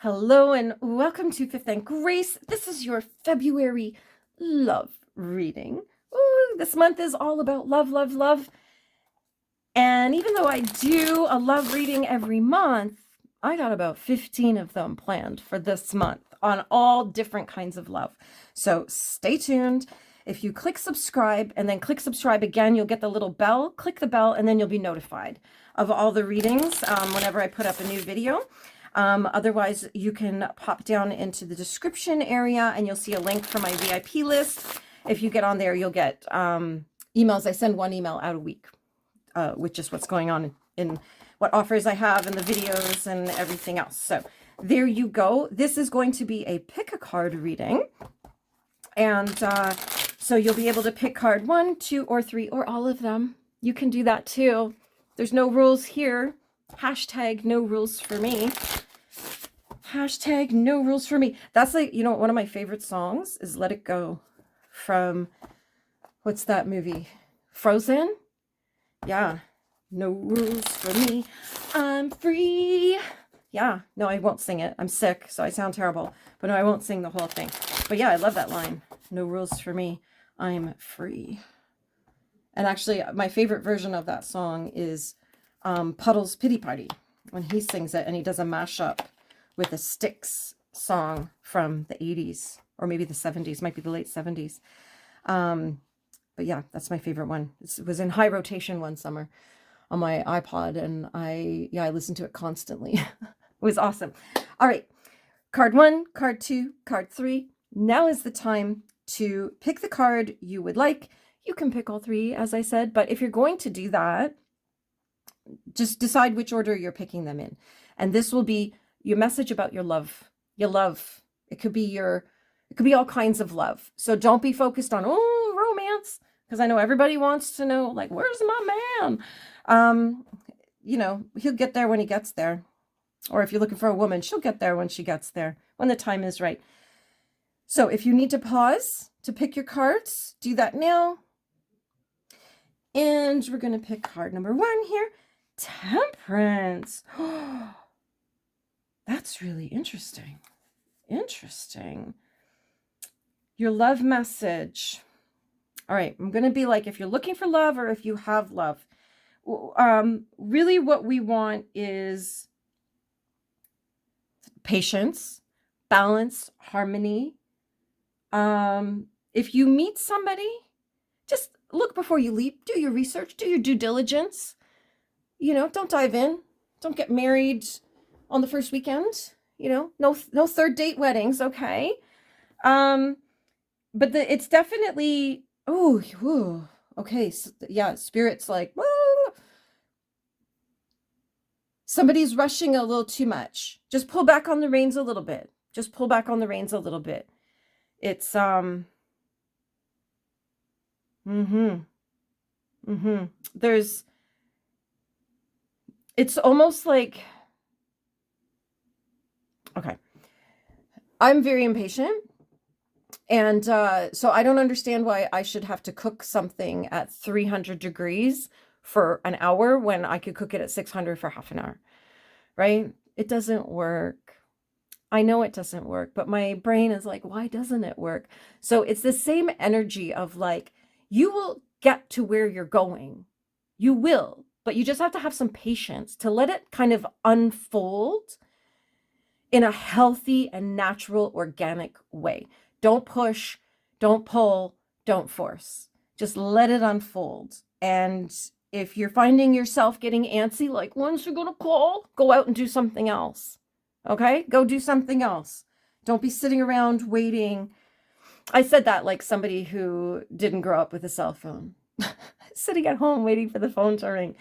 Hello and welcome to Fifth and Grace. This is your February love reading. Ooh, this month is all about love, love, love. And even though I do a love reading every month, I got about 15 of them planned for this month on all different kinds of love. So stay tuned. If you click subscribe and then click subscribe again, you'll get the little bell. Click the bell and then you'll be notified of all the readings whenever I put up a new video. Otherwise, you can pop down into the description area and you'll see a link for my VIP list. If you get on there, you'll get emails. I send one email out a week with just what's going on in what offers I have and the videos and everything else. So there you go. This is going to be a pick a card reading. And so you'll be able to pick card 1, 2, or 3, or all of them. You can do that too. There's no rules here. Hashtag no rules for me. Hashtag no rules for me. That's like, you know, one of my favorite songs is Let It Go from, what's that movie? Frozen? Yeah. No rules for me. I'm free. Yeah. No, I won't sing it. I'm sick, so I sound terrible. But no, I won't sing the whole thing. But yeah, I love that line. No rules for me. I'm free. And actually, my favorite version of that song is Puddle's Pity Party, when he sings it and he does a mashup with a Styx song from the 80s or maybe the 70s, might be the late 70s. But yeah, that's my favorite one. It was in high rotation one summer on my iPod, and I listened to it constantly. It was awesome. All right, card 1, card 2, card 3. Now is the time to pick the card you would like. You can pick all 3, as I said, but if you're going to do that, just decide which order you're picking them in. And this will be your message about your love. Your love. It could be all kinds of love. So don't be focused on, oh, romance, because I know everybody wants to know, like, where's my man? You know, he'll get there when he gets there. Or if you're looking for a woman, she'll get there when she gets there, when the time is right. So if you need to pause to pick your cards, do that now. And we're going to pick card number 1 here. Temperance. That's really interesting. Interesting. Your love message. All right, I'm going to be like, if you're looking for love or if you have love, really what we want is patience, balance, harmony. If you meet somebody, just look before you leap. Do your research. Do your due diligence. You know, don't dive in. Don't get married on the first weekend. You know, no third date weddings, okay? But it's definitely, okay. So, yeah, spirit's like, whoa. Somebody's rushing a little too much. Just pull back on the reins a little bit. Just pull back on the reins a little bit. It's, it's almost like, okay, I'm very impatient. And so I don't understand why I should have to cook something at 300 degrees for an hour when I could cook it at 600 for half an hour, right? It doesn't work. I know it doesn't work, but my brain is like, why doesn't it work? So it's the same energy of like, you will get to where you're going. You will, but you just have to have some patience to let it kind of unfold in a healthy and natural, organic way. Don't push, don't pull, don't force. Just let it unfold. And if you're finding yourself getting antsy, like, when's she gonna call? Go out and do something else. Okay? Go do something else. Don't be sitting around waiting. I said that like somebody who didn't grow up with a cell phone. Sitting at home waiting for the phone to ring.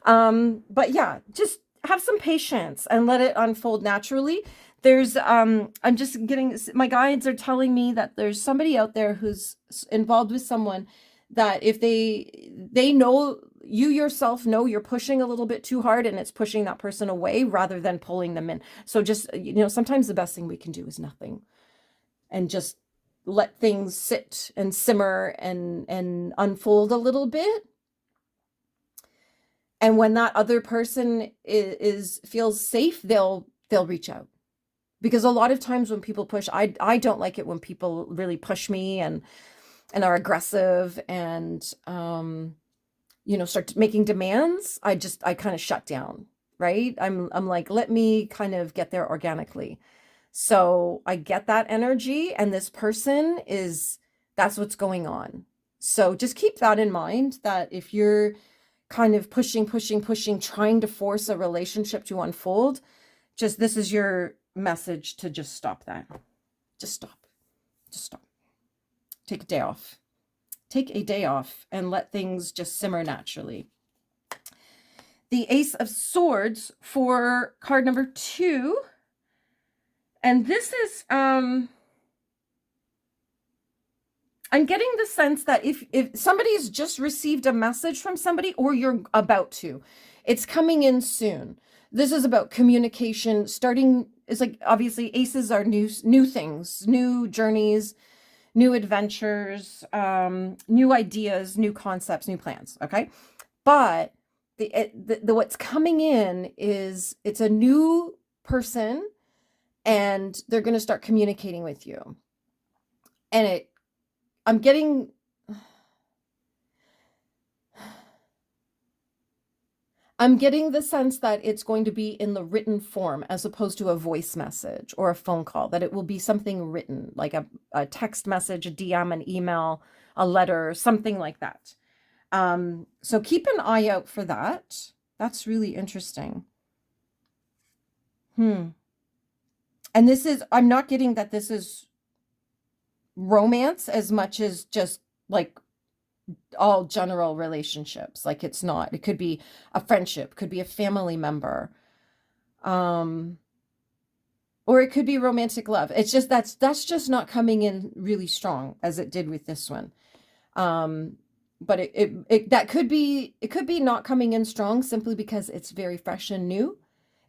But yeah, just have some patience and let it unfold naturally. There's, I'm just getting, my guides are telling me that there's somebody out there who's involved with someone that if they know, you yourself know you're pushing a little bit too hard and it's pushing that person away rather than pulling them in. So just, you know, sometimes the best thing we can do is nothing and just let things sit and simmer and unfold a little bit. And when that other person feels safe, they'll reach out. Because a lot of times when people push, I don't like it when people really push me and are aggressive and start making demands. I kind of shut down, right? I'm like, let me kind of get there organically. So I get that energy, and this person that's what's going on. So just keep that in mind, that if you're kind of pushing, trying to force a relationship to unfold, this is your message to just stop that. Just stop. Just stop. Take a day off. Take a day off and let things just simmer naturally. The Ace of Swords for card number 2. And this is, I'm getting the sense that if somebody's just received a message from somebody, or you're about to, it's coming in soon. This is about communication starting. It's like, obviously aces are new things, new journeys, new adventures, new ideas, new concepts, new plans. Okay. But the what's coming in is, it's a new person, and they're going to start communicating with you. And I'm getting the sense that it's going to be in the written form as opposed to a voice message or a phone call, that it will be something written, like a text message, a DM, an email, a letter, something like that. So keep an eye out for that. That's really interesting. And I'm not getting that this is romance as much as just like all general relationships. Like, it's not, it could be a friendship, could be a family member, or it could be romantic love. It's just, that's just not coming in really strong as it did with this one. But it could be not coming in strong simply because it's very fresh and new.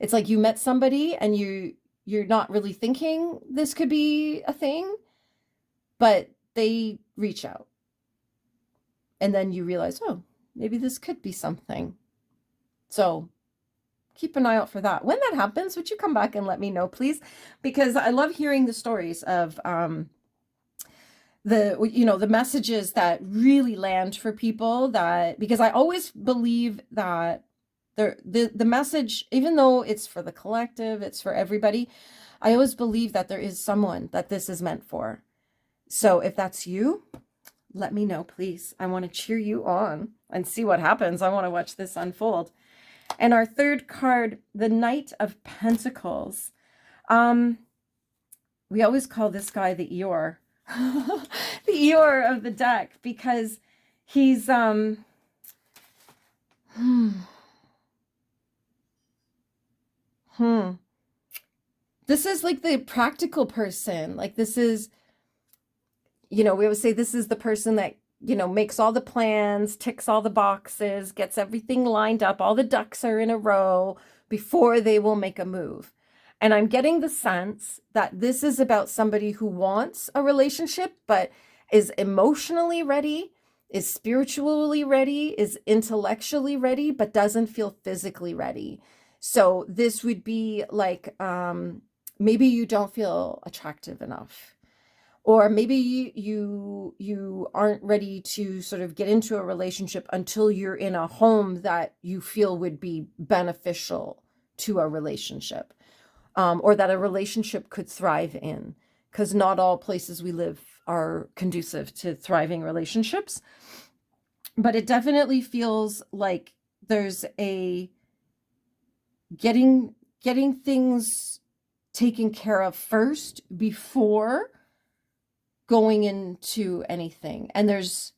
It's like you met somebody and you're not really thinking this could be a thing, but they reach out. And then you realize, oh, maybe this could be something. So keep an eye out for that. When that happens, would you come back and let me know, please? Because I love hearing the stories of the messages that really land for people, because I always believe that the message, even though it's for the collective, it's for everybody, I always believe that there is someone that this is meant for. So if that's you, let me know, please. I want to cheer you on and see what happens. I want to watch this unfold. And our third card, the Knight of Pentacles. We always call this guy the Eeyore. The Eeyore of the deck, because he's this is like the practical person. Like, this is, we always say this is the person that, makes all the plans, ticks all the boxes, gets everything lined up, all the ducks are in a row before they will make a move. And I'm getting the sense that this is about somebody who wants a relationship, but is emotionally ready, is spiritually ready, is intellectually ready, but doesn't feel physically ready. So this would be like, maybe you don't feel attractive enough. Or maybe you aren't ready to sort of get into a relationship until you're in a home that you feel would be beneficial to a relationship, or that a relationship could thrive in, because not all places we live are conducive to thriving relationships. But it definitely feels like there's a getting things taken care of first before going into anything. And there's,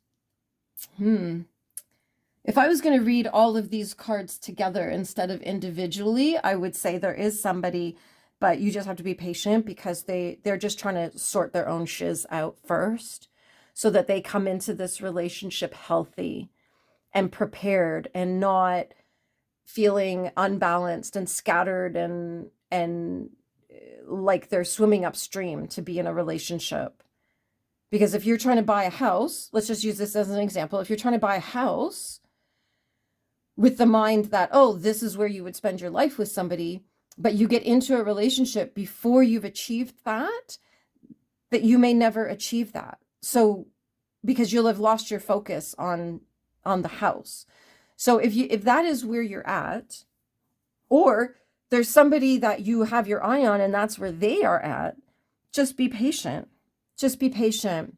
if I was going to read all of these cards together instead of individually, I would say there is somebody, but you just have to be patient, because they're just trying to sort their own shiz out first, so that they come into this relationship healthy and prepared, and not feeling unbalanced and scattered and like they're swimming upstream to be in a relationship. Because if you're trying to buy a house, let's just use this as an example. If you're trying to buy a house with the mind that, oh, this is where you would spend your life with somebody, but you get into a relationship before you've achieved that, that you may never achieve that. So because you'll have lost your focus on the house. So if that is where you're at, or there's somebody that you have your eye on and that's where they are at, just be patient. Just be patient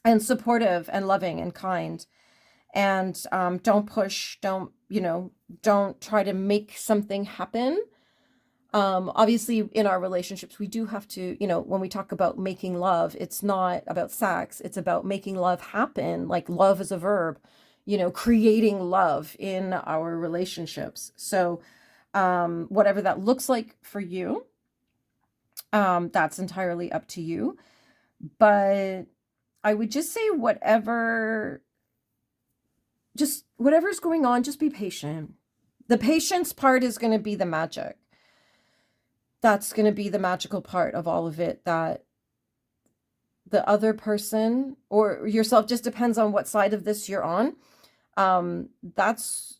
and supportive and loving and kind. And don't push, don't try to make something happen. Obviously in our relationships, we do have to, when we talk about making love, it's not about sex, it's about making love happen. Like love is a verb, creating love in our relationships. So whatever that looks like for you, that's entirely up to you. But I would just say whatever's going on, just be patient. The patience part is going to be the magic. That's going to be the magical part of all of it, that the other person or yourself, just depends on what side of this you're on. That's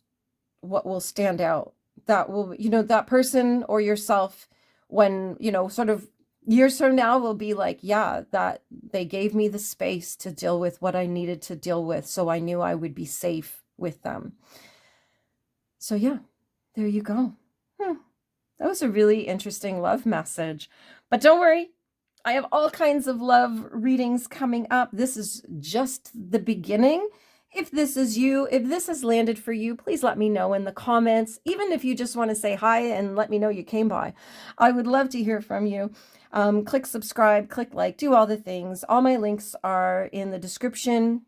what will stand out. That will, that person or yourself, when, sort of years from now, will be like, yeah, that they gave me the space to deal with what I needed to deal with. So I knew I would be safe with them. So yeah, there you go. That was a really interesting love message. But don't worry, I have all kinds of love readings coming up. This is just the beginning. If this is you, if this has landed for you, please let me know in the comments. Even if you just want to say hi and let me know you came by. I would love to hear from you. Click subscribe, click like, do all the things. All my links are in the description.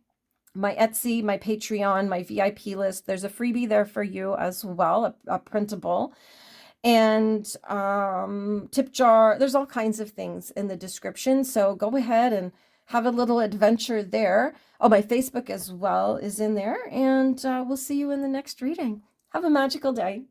My Etsy, my Patreon, my VIP list. There's a freebie there for you as well, a printable. And tip jar. There's all kinds of things in the description. So go ahead and have a little adventure there. Oh, my Facebook as well is in there. And we'll see you in the next reading. Have a magical day.